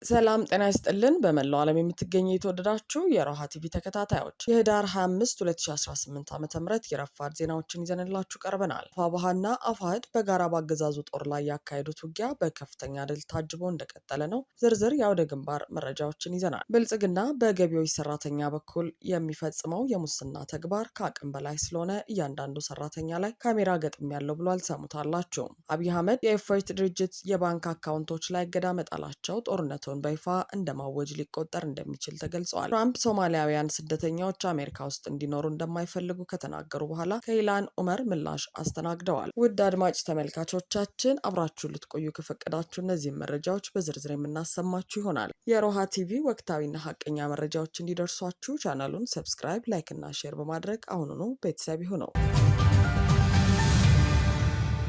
ሰላም ጤና ይስጥልን። በመላው ዓለም የምትገኙ የተወደዳችሁ የሮሃ ቲቪ ተከታታዮች የህዳር 25 2018 ዓ.ም የረፋድ ዜናዎችን ይዘንላችሁ ቀርበናል። አፋብኃና አፋሕድ በጋራ በአገዛዙ ጦር ላይ ያካሄዱት ውጊያ በከፍተኛ ድል ታጅቦ እንደቀጠለ ነው። ዝርዝር የአውደ ግንባር መረጃዎችን ይዘናል። ብልጽግና በገቢዎች ሰራተኛ በኩል የሚፈጽመው የሙስና ተግባር ከአቅም በላይ ስለሆነ እያንዳንዱ ሰራተኛ ላይ ካሜራ ገጥም ያለው ብሏል። ሰሙታላችሁ። አብይ አህመድ የኤፈርት ድርጅት የባንክ አካውንቶች ላይ እገዳ መጣላቸው ጦርነቱ በይፋ እንደማወጅ ሊቆጠር እንደሚችል ተገልጿል። ትራምፕ ሶማሊያውያን ስደተኞች አሜሪካ ውስጥ እንዲኖሩ እንደማይፈልጉ ከተናገሩ በኋላ ከኢላን ኡመር ምላሽ አስተናግደዋል። ውድ አድማጭ ተመልካቾቻችን አብራችሁ ልትቆዩ ከፈቀዳችሁ እነዚህን መረጃዎች በዝርዝር የምናሰማችሁ ይሆናል። የሮሃ ቲቪ ወቅታዊና ሀቀኛ መረጃዎች እንዲደርሷችሁ ቻናሉን ሰብስክራይብ፣ ላይክ እና ሼር በማድረግ አሁኑኑ ቤተሰብ ይሁኑ።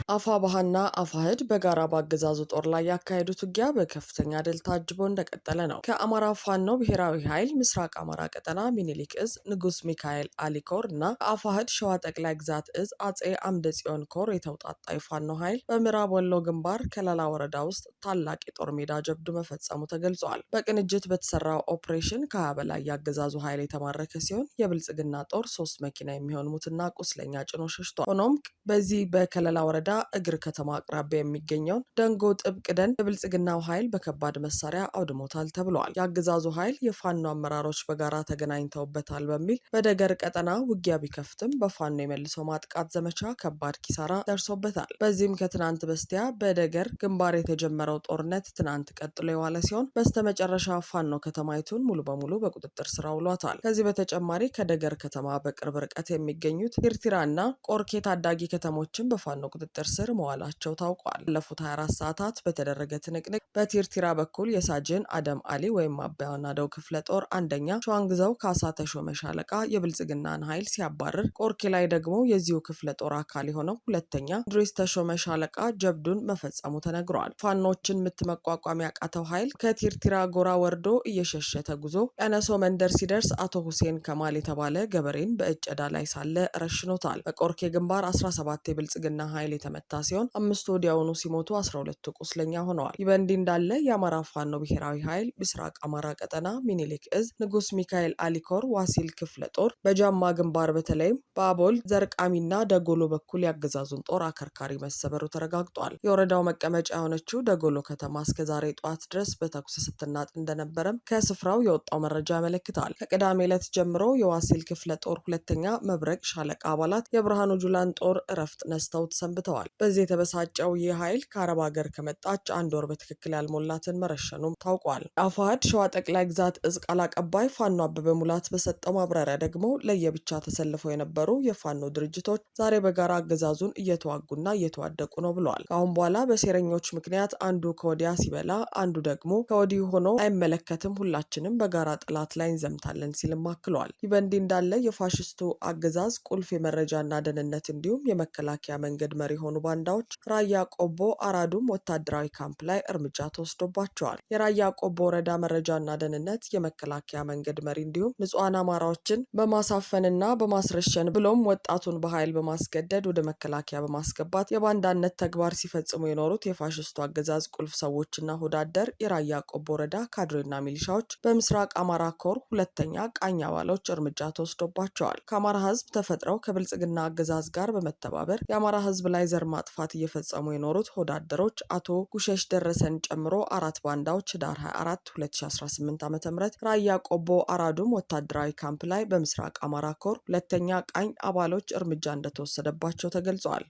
አፋብኃና አፋሕድ በጋራ በአገዛዙ ጦር ላይ ያካሄዱት ውጊያ በከፍተኛ ድል ታጅቦ እንደቀጠለ ነው። ከአማራ ፋኖ ብሔራዊ ኃይል ምስራቅ አማራ ቀጠና ሚኒሊክ እዝ ንጉስ ሚካኤል አሊ ኮር እና ከአፋሕድ ሸዋ ጠቅላይ ግዛት እዝ አጼ አምደ ጽዮን ኮር የተውጣጣ የፋኖ ኃይል በምዕራብ ወሎ ግንባር ከለላ ወረዳ ውስጥ ታላቅ የጦር ሜዳ ጀብዱ መፈጸሙ ተገልጿል። በቅንጅት በተሰራው ኦፕሬሽን ከ20 በላይ ያገዛዙ ኃይል የተማረከ ሲሆን የብልጽግና ጦር 3 መኪና የሚሆን ሙትና ቁስለኛ ጭኖ ሸሽቷል። ሆኖም በዚህ በከለላ ወረዳ እግር ከተማ አቅራቢያ የሚገኘውን ደንጎ ጥብቅ ደን የብልጽግናው ኃይል በከባድ መሳሪያ አውድሞታል ተብሏል። የአገዛዙ ኃይል የፋኖ አመራሮች በጋራ ተገናኝተውበታል በሚል በደገር ቀጠና ውጊያ ቢከፍትም በፋኖ የመልሶ ማጥቃት ዘመቻ ከባድ ኪሳራ ደርሶበታል። በዚህም ከትናንት በስቲያ በደገር ግንባር የተጀመረው ጦርነት ትናንት ቀጥሎ የዋለ ሲሆን በስተመጨረሻ ፋኖ ከተማይቱን ሙሉ በሙሉ በቁጥጥር ስር አውሏታል። ከዚህ በተጨማሪ ከደገር ከተማ በቅርብ ርቀት የሚገኙት ቲርቲራና ቆርኬ ታዳጊ ከተሞችን በፋኖ ቁጥጥር ስር መዋላቸው ታውቋል። ባለፉት 24 ሰዓታት በተደረገ ትንቅንቅ በቲርቲራ በኩል የሳጅን አደም አሊ ወይም አባያናደው ክፍለ ጦር አንደኛ ሸዋንግዛው ካሳ ተሾመ ሻለቃ የብልጽግናን ኃይል ሲያባርር፣ ቆርኬ ላይ ደግሞ የዚሁ ክፍለ ጦር አካል የሆነው ሁለተኛ ድሪስ ተሾመ ሻለቃ ጀብዱን መፈጸሙ ተነግሯል። ፋኖችን ምት መቋቋም ያቃተው ኃይል ከቲርቲራ ጎራ ወርዶ እየሸሸ ተጉዞ ቀነሶ መንደር ሲደርስ አቶ ሁሴን ከማል የተባለ ገበሬን በእጨዳ ላይ ሳለ ረሽኖታል። በቆርኬ ግንባር 17 የብልጽግና ኃይል የተመታ ሲሆን 5 ወዲያውኑ ሲሞቱ 12 ቁስለኛ ሆነዋል። ይህ በእንዲህ እንዳለ የአማራ ፋኖ ብሔራዊ ኃይል ምስራቅ አማራ ቀጠና ሚኒሊክ እዝ ንጉስ ሚካኤል አሊኮር ዋሲል ክፍለ ጦር በጃማ ግንባር በተለይም በአቦል ዘርቃሚና ደጎሎ በኩል ያገዛዙን ጦር አከርካሪ መሰበሩ ተረጋግጧል። የወረዳው መቀመጫ የሆነችው ደጎሎ ከተማ እስከዛሬ ጠዋት ድረስ በተኩስ ስትናጥ እንደነበረም ከስፍራው የወጣው መረጃ ያመለክታል። ከቅዳሜ ዕለት ጀምሮ የዋሲል ክፍለ ጦር ሁለተኛ መብረቅ ሻለቃ አባላት የብርሃኑ ጁላን ጦር እረፍት ነስተው ሰንብተዋል። በዚህ የተበሳጨው ይህ ኃይል ከአረብ ሀገር ከመጣች 1 ወር በትክክል ያልሞላትን መረሸኑም ታውቋል። አፋሕድ ሸዋ ጠቅላይ ግዛት እዝ ቃል አቀባይ ፋኖ አበበ ሙላት በሰጠው ማብራሪያ ደግሞ ለየብቻ ተሰልፈው የነበሩ የፋኖ ድርጅቶች ዛሬ በጋራ አገዛዙን እየተዋጉና እየተዋደቁ ነው ብለዋል። ከአሁን በኋላ በሴረኞች ምክንያት አንዱ ከወዲያ ሲበላ አንዱ ደግሞ ከወዲህ ሆኖ አይመለከትም፣ ሁላችንም በጋራ ጠላት ላይ እንዘምታለን ሲልም አክለዋል። ይህ በእንዲህ እንዳለ የፋሽስቱ አገዛዝ ቁልፍ የመረጃና ደህንነት እንዲሁም የመከላከያ መንገድ መሪ የሆኑ ባንዳዎች ራያ ቆቦ አራዱም ወታደራዊ ካምፕ ላይ እርምጃ ተወስዶባቸዋል። የራያ ቆቦ ወረዳ መረጃና ደህንነት የመከላከያ መንገድ መሪ እንዲሁም ንጹሐን አማራዎችን በማሳፈንና በማስረሸን ብሎም ወጣቱን በኃይል በማስገደድ ወደ መከላከያ በማስገባት የባንዳነት ተግባር ሲፈጽሙ የኖሩት የፋሽስቱ አገዛዝ ቁልፍ ሰዎችና ሆዳደር የራያ ቆቦ ወረዳ ካድሬና ሚሊሻዎች በምስራቅ አማራ ኮር ሁለተኛ ቃኝ አባሎች እርምጃ ተወስዶባቸዋል። ከአማራ ህዝብ ተፈጥረው ከብልጽግና አገዛዝ ጋር በመተባበር የአማራ ህዝብ ላይ ዘር ማጥፋት እየፈጸሙ የኖሩት ሆዳደሮች አቶ ጉሸሽ ደረሰን ጨምሮ 4 ባንዳዎች ህዳር 24 2018 ዓ.ም ራያ ቆቦ አራዱም ወታደራዊ ካምፕ ላይ በምስራቅ አማራ ኮር ሁለተኛ ቃኝ አባሎች እርምጃ እንደተወሰደባቸው ተገልጿል።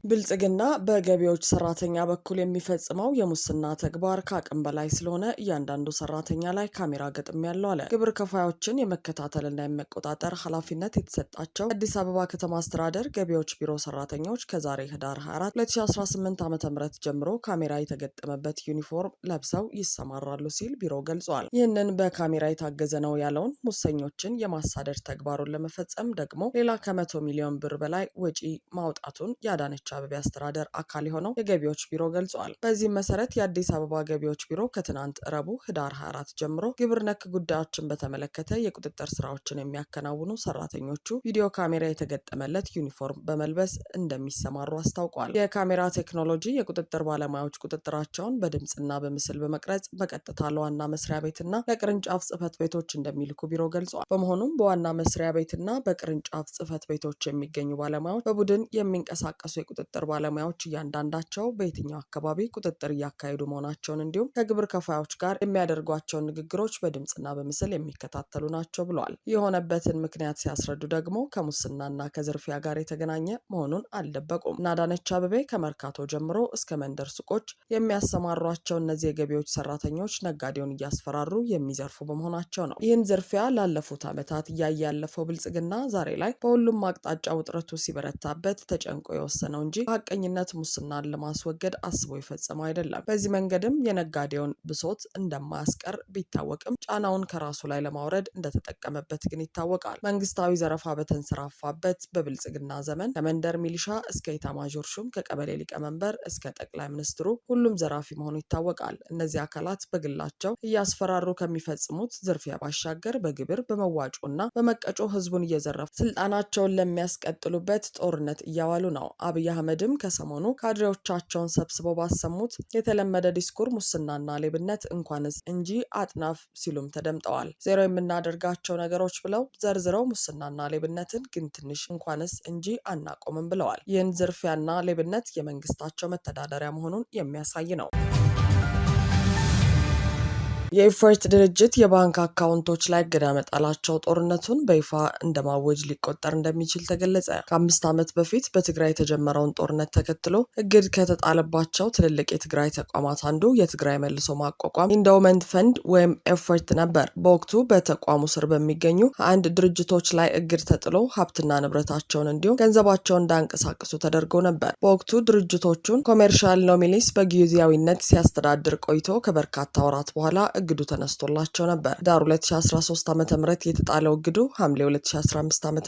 ብልጽግና በገቢዎች ሰራተኛ በኩል የሚፈጽመው የሙስና ተግባር ከአቅም በላይ ስለሆነ እያንዳንዱ ሰራተኛ ላይ ካሜራ ገጥም ያለው አለ። ግብር ከፋዮችን የመከታተልና የመቆጣጠር ኃላፊነት የተሰጣቸው አዲስ አበባ ከተማ አስተዳደር ገቢዎች ቢሮ ሰራተኞች ከዛሬ ህዳር 24 2018 ዓ.ም ጀምሮ ካሜራ የተገጠመበት ዩኒፎርም ለብሰው ይሰማራሉ ሲል ቢሮ ገልጿል። ይህንን በካሜራ የታገዘ ነው ያለውን ሙሰኞችን የማሳደድ ተግባሩን ለመፈጸም ደግሞ ሌላ ከ100 ሚሊዮን ብር በላይ ወጪ ማውጣቱን ያዳነች አበባ አስተዳደር አካል የሆነው የገቢዎች ቢሮ ገልጿል። በዚህም መሰረት የአዲስ አበባ ገቢዎች ቢሮ ከትናንት ረቡዕ ህዳር 24 ጀምሮ ግብር ነክ ጉዳዮችን በተመለከተ የቁጥጥር ስራዎችን የሚያከናውኑ ሰራተኞቹ ቪዲዮ ካሜራ የተገጠመለት ዩኒፎርም በመልበስ እንደሚሰማሩ አስታውቋል። የካሜራ ቴክኖሎጂ የቁጥጥር ባለሙያዎች ቁጥጥራቸውን በድምፅና በምስል በመቅረጽ በቀጥታ ለዋና መስሪያ ቤትና ለቅርንጫፍ ጽህፈት ቤቶች እንደሚልኩ ቢሮ ገልጿል። በመሆኑም በዋና መስሪያ ቤትና በቅርንጫፍ ጽህፈት ቤቶች የሚገኙ ባለሙያዎች በቡድን የሚንቀሳቀሱ የቁጥጥር ባለሙያዎች እያንዳንዳቸው በየትኛው አካባቢ ቁጥጥር እያካሄዱ መሆናቸውን እንዲሁም ከግብር ከፋዮች ጋር የሚያደርጓቸውን ንግግሮች በድምፅና በምስል የሚከታተሉ ናቸው ብለዋል። የሆነበትን ምክንያት ሲያስረዱ ደግሞ ከሙስናና ከዝርፊያ ጋር የተገናኘ መሆኑን አልደበቁም። አዳነች አቤቤ ከመርካቶ ጀምሮ እስከ መንደር ሱቆች የሚያሰማሯቸው እነዚህ የገቢዎች ሰራተኞች ነጋዴውን እያስፈራሩ የሚዘርፉ በመሆናቸው ነው። ይህን ዝርፊያ ላለፉት ዓመታት እያየ ያለፈው ብልጽግና ዛሬ ላይ በሁሉም አቅጣጫ ውጥረቱ ሲበረታበት ተጨንቆ የወሰነው እንጂ በሐቀኝነት ሙስናን ለማስወገድ አስቦ የፈጸመው አይደለም። በዚህ መንገድም የነጋዴውን ብሶት እንደማያስቀር ቢታወቅም ጫናውን ከራሱ ላይ ለማውረድ እንደተጠቀመበት ግን ይታወቃል። መንግስታዊ ዘረፋ በተንሰራፋበት በብልጽግና ዘመን ከመንደር ሚሊሻ እስከ ኢታማዦር ሹም ከቀበሌ ሊቀመንበር እስከ ጠቅላይ ሚኒስትሩ ሁሉም ዘራፊ መሆኑ ይታወቃል። እነዚህ አካላት በግላቸው እያስፈራሩ ከሚፈጽሙት ዝርፊያ ባሻገር በግብር በመዋጮና በመቀጮ ህዝቡን እየዘረፉ ስልጣናቸውን ለሚያስቀጥሉበት ጦርነት እያዋሉ ነው። አብይ አህመድም ከሰሞኑ ካድሬዎቻቸውን ሰብስበው ባሰሙት የተለመደ ዲስኩር ሙስናና ሌብነት እንኳንስ እንጂ አጥናፍ ሲሉም ተደምጠዋል። ዜሮ የምናደርጋቸው ነገሮች ብለው ዘርዝረው ሙስናና ሌብነትን ግን ትንሽ እንኳንስ እንጂ አናቆምም ብለዋል። ይህን ዝርፊያና ሌብነት የመንግስታቸው መተዳደሪያ መሆኑን የሚያሳይ ነው። የኤፈርት ድርጅት የባንክ አካውንቶች ላይ እገዳ መጣላቸው ጦርነቱን በይፋ እንደማወጅ ሊቆጠር እንደሚችል ተገለጸ። ከ5 ዓመት በፊት በትግራይ የተጀመረውን ጦርነት ተከትሎ እግድ ከተጣለባቸው ትልልቅ የትግራይ ተቋማት አንዱ የትግራይ መልሶ ማቋቋም ኢንዳውመንት ፈንድ ወይም ኤፈርት ነበር። በወቅቱ በተቋሙ ስር በሚገኙ አንድ ድርጅቶች ላይ እግድ ተጥሎ ሀብትና ንብረታቸውን እንዲሁም ገንዘባቸውን እንዳያንቀሳቅሱ ተደርጎ ነበር። በወቅቱ ድርጅቶቹን ኮሜርሻል ኖሚኒስ በጊዜያዊነት ሲያስተዳድር ቆይቶ ከበርካታ ወራት በኋላ እግዱ ተነስቶላቸው ነበር። ዳር 2013 ዓ.ም የተጣለው እግዱ ሐምሌ 2015 ዓ.ም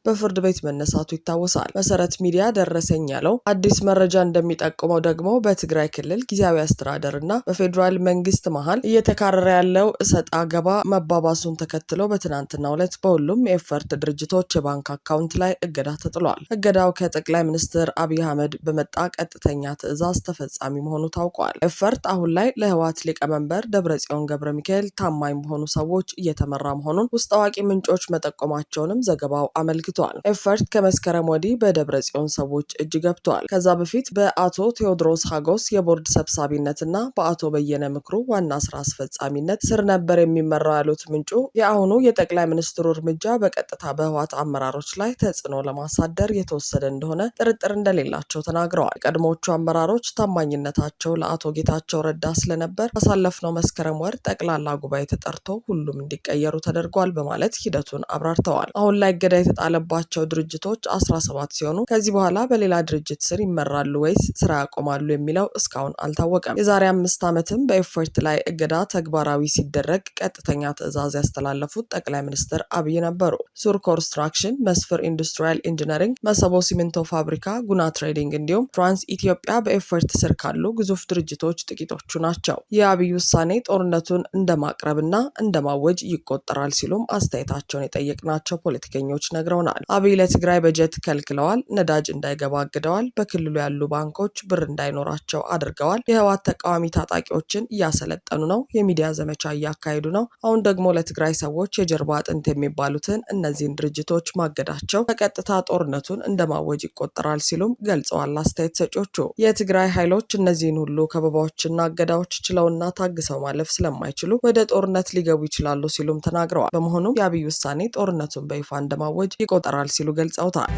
በፍርድ ቤት መነሳቱ ይታወሳል። መሰረት ሚዲያ ደረሰኝ ያለው አዲስ መረጃ እንደሚጠቁመው ደግሞ በትግራይ ክልል ጊዜያዊ አስተዳደርና በፌዴራል መንግስት መሃል እየተካረረ ያለው እሰጥ አገባ መባባሱን ተከትሎ በትናንትናው ዕለት በሁሉም የኤፈርት ድርጅቶች የባንክ አካውንት ላይ እገዳ ተጥሏል። እገዳው ከጠቅላይ ሚኒስትር አብይ አህመድ በመጣ ቀጥተኛ ትዕዛዝ ተፈጻሚ መሆኑ ታውቋል። ኤፈርት አሁን ላይ ለህወሓት ሊቀመንበር ደብረጽዮን ገብረ ሚካኤል ታማኝ በሆኑ ሰዎች እየተመራ መሆኑን ውስጥ አዋቂ ምንጮች መጠቆማቸውንም ዘገባው አመልክቷል። ኤፈርት ከመስከረም ወዲህ በደብረጽዮን ሰዎች እጅ ገብቷል። ከዛ በፊት በአቶ ቴዎድሮስ ሀጎስ የቦርድ ሰብሳቢነትና በአቶ በየነ ምክሩ ዋና ስራ አስፈጻሚነት ስር ነበር የሚመራው ያሉት ምንጩ የአሁኑ የጠቅላይ ሚኒስትሩ እርምጃ በቀጥታ በህወሓት አመራሮች ላይ ተጽዕኖ ለማሳደር የተወሰደ እንደሆነ ጥርጥር እንደሌላቸው ተናግረዋል። ቀድሞዎቹ አመራሮች ታማኝነታቸው ለአቶ ጌታቸው ረዳ ስለነበር ባሳለፍነው መስከረም ወር ጠቅላላ ጉባኤ ተጠርቶ ሁሉም እንዲቀየሩ ተደርጓል በማለት ሂደቱን አብራርተዋል። አሁን ላይ እገዳ የተጣለባቸው ድርጅቶች 17 ሲሆኑ ከዚህ በኋላ በሌላ ድርጅት ስር ይመራሉ ወይስ ስራ ያቆማሉ የሚለው እስካሁን አልታወቀም። የዛሬ 5 ዓመትም በኤፈርት ላይ እገዳ ተግባራዊ ሲደረግ ቀጥተኛ ትዕዛዝ ያስተላለፉት ጠቅላይ ሚኒስትር አብይ ነበሩ። ሱር ኮንስትራክሽን፣ መስፍር ኢንዱስትሪያል ኢንጂነሪንግ፣ መሰቦ ሲሚንቶ ፋብሪካ፣ ጉና ትሬዲንግ እንዲሁም ትራንስ ኢትዮጵያ በኤፈርት ስር ካሉ ግዙፍ ድርጅቶች ጥቂቶቹ ናቸው። የአብይ ውሳኔ ጦርነቱን እንደማቅረብና እንደማወጅ ይቆጠራል ሲሉም አስተያየታቸውን የጠየቅናቸው ፖለቲከኞች ነግረውናል። አብይ ለትግራይ በጀት ከልክለዋል፣ ነዳጅ እንዳይገባ አግደዋል፣ በክልሉ ያሉ ባንኮች ብር እንዳይኖራቸው አድርገዋል፣ የህወሓት ተቃዋሚ ታጣቂዎችን እያሰለጠኑ ነው፣ የሚዲያ ዘመቻ እያካሄዱ ነው፣ አሁን ደግሞ ለትግራይ ሰዎች የጀርባ አጥንት የሚባሉትን እነዚህን ድርጅቶች ማገዳቸው በቀጥታ ጦርነቱን እንደማወጅ ይቆጠራል ሲሉም ገልጸዋል። አስተያየት ሰጪዎቹ የትግራይ ኃይሎች እነዚህን ሁሉ ከበባዎችና እገዳዎች ችለውና ታግሰው ማለፍ ስለማይችሉ ወደ ጦርነት ሊገቡ ይችላሉ ሲሉም ተናግረዋል። በመሆኑም የአብይ ውሳኔ ጦርነቱን በይፋ እንደማወጅ ይቆጠራል ሲሉ ገልጸውታል።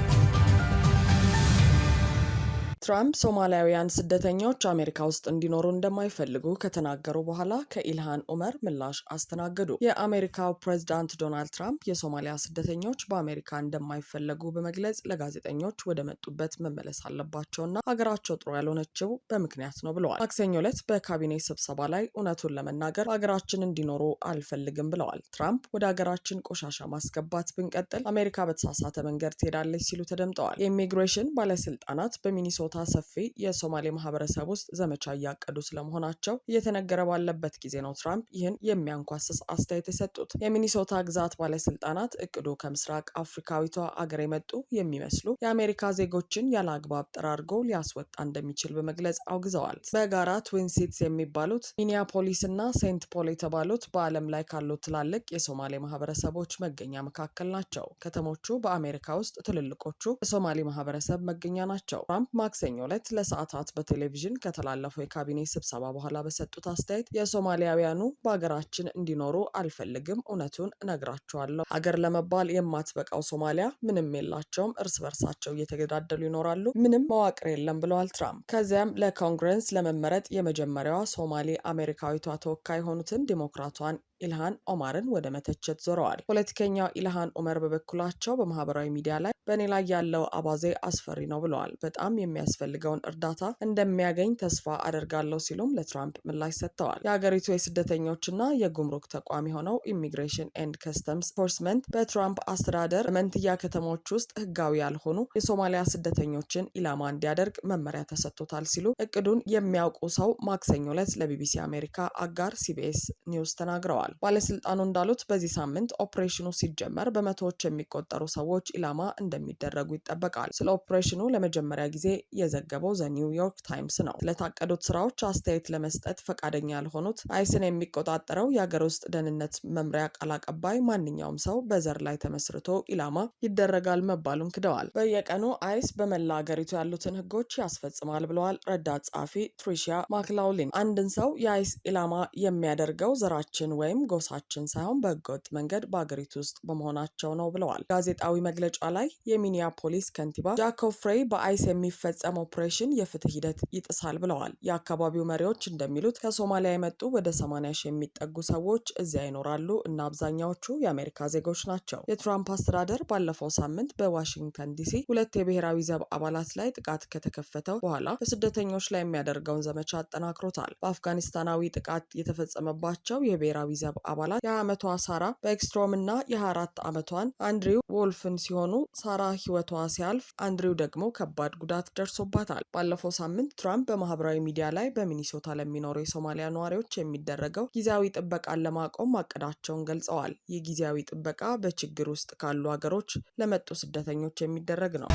ትራምፕ ሶማሊያውያን ስደተኞች አሜሪካ ውስጥ እንዲኖሩ እንደማይፈልጉ ከተናገሩ በኋላ ከኢልሃን ኡመር ምላሽ አስተናገዱ። የአሜሪካው ፕሬዝዳንት ዶናልድ ትራምፕ የሶማሊያ ስደተኞች በአሜሪካ እንደማይፈለጉ በመግለጽ ለጋዜጠኞች ወደ መጡበት መመለስ አለባቸውና ሀገራቸው ጥሩ ያልሆነችው በምክንያት ነው ብለዋል። ማክሰኞ ዕለት በካቢኔ ስብሰባ ላይ እውነቱን ለመናገር ሀገራችን እንዲኖሩ አልፈልግም ብለዋል። ትራምፕ ወደ ሀገራችን ቆሻሻ ማስገባት ብንቀጥል አሜሪካ በተሳሳተ መንገድ ትሄዳለች ሲሉ ተደምጠዋል። የኢሚግሬሽን ባለስልጣናት በሚኒሶታ ሰፊ የሶማሌ ማህበረሰብ ውስጥ ዘመቻ እያቀዱ ስለመሆናቸው እየተነገረ ባለበት ጊዜ ነው ትራምፕ ይህን የሚያንኳስስ አስተያየት የሰጡት። የሚኒሶታ ግዛት ባለስልጣናት እቅዱ ከምስራቅ አፍሪካዊቷ አገር የመጡ የሚመስሉ የአሜሪካ ዜጎችን ያለ አግባብ ጠራርጎ ሊያስወጣ እንደሚችል በመግለጽ አውግዘዋል። በጋራ ትዊን ሲቲስ የሚባሉት ሚኒያፖሊስ እና ሴንት ፖል የተባሉት በዓለም ላይ ካሉ ትላልቅ የሶማሌ ማህበረሰቦች መገኛ መካከል ናቸው። ከተሞቹ በአሜሪካ ውስጥ ትልልቆቹ የሶማሌ ማህበረሰብ መገኛ ናቸው። ትራምፕ ማክሰኞ ዕለት ለሰዓታት በቴሌቪዥን ከተላለፈው የካቢኔ ስብሰባ በኋላ በሰጡት አስተያየት የሶማሊያውያኑ በሀገራችን እንዲኖሩ አልፈልግም፣ እውነቱን እነግራቸዋለሁ። ሀገር ለመባል የማትበቃው ሶማሊያ ምንም የላቸውም፣ እርስ በርሳቸው እየተገዳደሉ ይኖራሉ፣ ምንም መዋቅር የለም ብለዋል ትራምፕ። ከዚያም ለኮንግረስ ለመመረጥ የመጀመሪያዋ ሶማሌ አሜሪካዊቷ ተወካይ የሆኑትን ዲሞክራቷን ኢልሃን ኦማርን ወደ መተቸት ዞረዋል። ፖለቲከኛው ኢልሃን ኦመር በበኩላቸው በማህበራዊ ሚዲያ ላይ በእኔ ላይ ያለው አባዜ አስፈሪ ነው ብለዋል። በጣም የሚያስፈልገውን እርዳታ እንደሚያገኝ ተስፋ አደርጋለሁ ሲሉም ለትራምፕ ምላሽ ሰጥተዋል። የሀገሪቱ የስደተኞችና የጉምሩክ ተቋም የሆነው ኢሚግሬሽን ኤንድ ከስተምስ ኢንፎርስመንት በትራምፕ አስተዳደር መንትያ ከተሞች ውስጥ ህጋዊ ያልሆኑ የሶማሊያ ስደተኞችን ኢላማ እንዲያደርግ መመሪያ ተሰጥቶታል ሲሉ እቅዱን የሚያውቁ ሰው ማክሰኞ ዕለት ለቢቢሲ አሜሪካ አጋር ሲቢኤስ ኒውስ ተናግረዋል። ባለስልጣኑ እንዳሉት በዚህ ሳምንት ኦፕሬሽኑ ሲጀመር በመቶዎች የሚቆጠሩ ሰዎች ኢላማ እንደሚደረጉ ይጠበቃል። ስለ ኦፕሬሽኑ ለመጀመሪያ ጊዜ የዘገበው ዘ ኒውዮርክ ታይምስ ነው። ስለታቀዱት ስራዎች አስተያየት ለመስጠት ፈቃደኛ ያልሆኑት አይስን የሚቆጣጠረው የሀገር ውስጥ ደህንነት መምሪያ ቃል አቀባይ ማንኛውም ሰው በዘር ላይ ተመስርቶ ኢላማ ይደረጋል መባሉን ክደዋል። በየቀኑ አይስ በመላ ሀገሪቱ ያሉትን ህጎች ያስፈጽማል ብለዋል ረዳት ጸሐፊ ትሪሺያ ማክላውሊን። አንድን ሰው የአይስ ኢላማ የሚያደርገው ዘራችን ወይም ጎሳችን ሳይሆን በህገወጥ መንገድ በአገሪቱ ውስጥ በመሆናቸው ነው ብለዋል። ጋዜጣዊ መግለጫ ላይ የሚኒያፖሊስ ከንቲባ ጃኮብ ፍሬይ በአይስ የሚፈጸም ኦፕሬሽን የፍትህ ሂደት ይጥሳል ብለዋል። የአካባቢው መሪዎች እንደሚሉት ከሶማሊያ የመጡ ወደ 80 ሺህ የሚጠጉ ሰዎች እዚያ ይኖራሉ እና አብዛኛዎቹ የአሜሪካ ዜጎች ናቸው። የትራምፕ አስተዳደር ባለፈው ሳምንት በዋሽንግተን ዲሲ 2 የብሔራዊ ዘብ አባላት ላይ ጥቃት ከተከፈተው በኋላ በስደተኞች ላይ የሚያደርገውን ዘመቻ አጠናክሮታል። በአፍጋኒስታናዊ ጥቃት የተፈጸመባቸው የብሔራዊ ዘብ አባላት የ20 ዓመቷ ሳራ በኤክስትሮም እና የ24 ዓመቷን አንድሪው ወልፍን ሲሆኑ ሳራ ህይወቷ ሲያልፍ አንድሪው ደግሞ ከባድ ጉዳት ደርሶባታል። ባለፈው ሳምንት ትራምፕ በማህበራዊ ሚዲያ ላይ በሚኒሶታ ለሚኖሩ የሶማሊያ ነዋሪዎች የሚደረገው ጊዜያዊ ጥበቃን ለማቆም ማቀዳቸውን ገልጸዋል። ይህ ጊዜያዊ ጥበቃ በችግር ውስጥ ካሉ ሀገሮች ለመጡ ስደተኞች የሚደረግ ነው።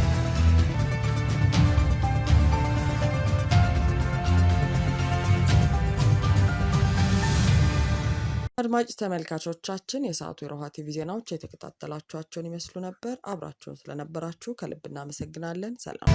አድማጭ ተመልካቾቻችን የሰዓቱ የሮሃ ቲቪ ዜናዎች የተከታተላችኋቸውን ይመስሉ ነበር። አብራችሁን ስለነበራችሁ ከልብ እናመሰግናለን። ሰላም